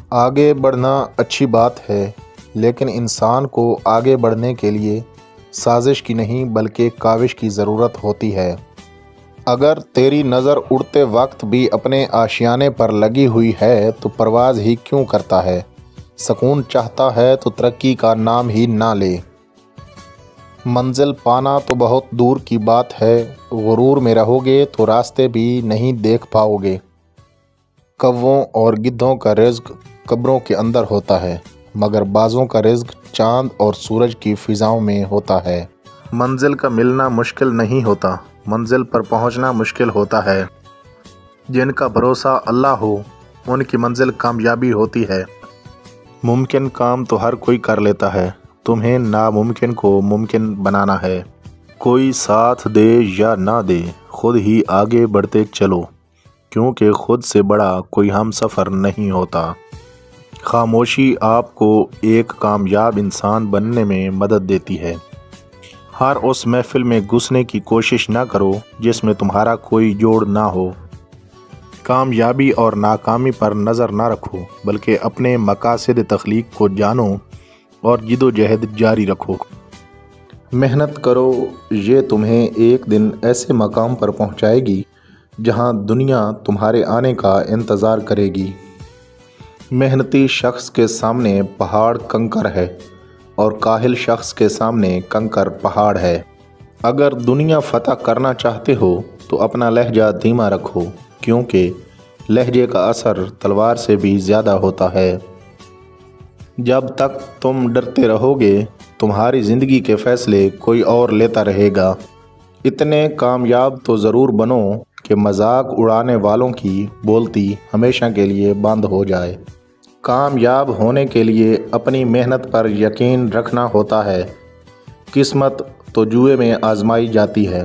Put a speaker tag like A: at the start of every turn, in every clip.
A: آگے بڑھنا اچھی بات ہے، لیکن انسان کو آگے بڑھنے کے لیے سازش کی نہیں بلکہ کاوش کی ضرورت ہوتی ہے۔ اگر تیری نظر اڑتے وقت بھی اپنے آشیانے پر لگی ہوئی ہے تو پرواز ہی کیوں کرتا ہے؟ سکون چاہتا ہے تو ترقی کا نام ہی نہ لے۔ منزل پانا تو بہت دور کی بات ہے، غرور میں رہو گے تو راستے بھی نہیں دیکھ پاؤ گے۔ کووں اور گدھوں کا رزق قبروں کے اندر ہوتا ہے، مگر بازوں کا رزق چاند اور سورج کی فضاؤں میں ہوتا ہے۔ منزل کا ملنا مشکل نہیں ہوتا، منزل پر پہنچنا مشکل ہوتا ہے۔ جن کا بھروسہ اللہ ہو ان کی منزل کامیابی ہوتی ہے۔ ممکن کام تو ہر کوئی کر لیتا ہے، تمہیں ناممکن کو ممکن بنانا ہے۔ کوئی ساتھ دے یا نہ دے، خود ہی آگے بڑھتے چلو، کیونکہ خود سے بڑا کوئی ہم سفر نہیں ہوتا۔ خاموشی آپ کو ایک کامیاب انسان بننے میں مدد دیتی ہے۔ ہر اس محفل میں گھسنے کی کوشش نہ کرو جس میں تمہارا کوئی جوڑ نہ ہو۔ کامیابی اور ناکامی پر نظر نہ رکھو بلکہ اپنے مقاصد تخلیق کو جانو اور جد و جہد جاری رکھو۔ محنت کرو، یہ تمہیں ایک دن ایسے مقام پر پہنچائے گی جہاں دنیا تمہارے آنے کا انتظار کرے گی۔ محنتی شخص کے سامنے پہاڑ کنکر ہے اور کاہل شخص کے سامنے کنکر پہاڑ ہے۔ اگر دنیا فتح کرنا چاہتے ہو تو اپنا لہجہ دھیما رکھو، کیونکہ لہجے کا اثر تلوار سے بھی زیادہ ہوتا ہے۔ جب تک تم ڈرتے رہو گے تمہاری زندگی کے فیصلے کوئی اور لیتا رہے گا۔ اتنے کامیاب تو ضرور بنو کہ مذاق اڑانے والوں کی بولتی ہمیشہ کے لیے بند ہو جائے۔ کامیاب ہونے کے لیے اپنی محنت پر یقین رکھنا ہوتا ہے۔ قسمت تو جوئے میں آزمائی جاتی ہے۔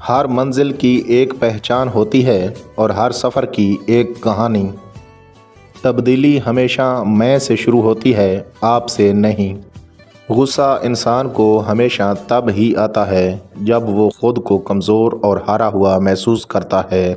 A: ہر منزل کی ایک پہچان ہوتی ہے اور ہر سفر کی ایک کہانی۔ تبدیلی ہمیشہ میں سے شروع ہوتی ہے، آپ سے نہیں۔ غصہ انسان کو ہمیشہ تب ہی آتا ہے جب وہ خود کو کمزور اور ہارا ہوا محسوس کرتا ہے۔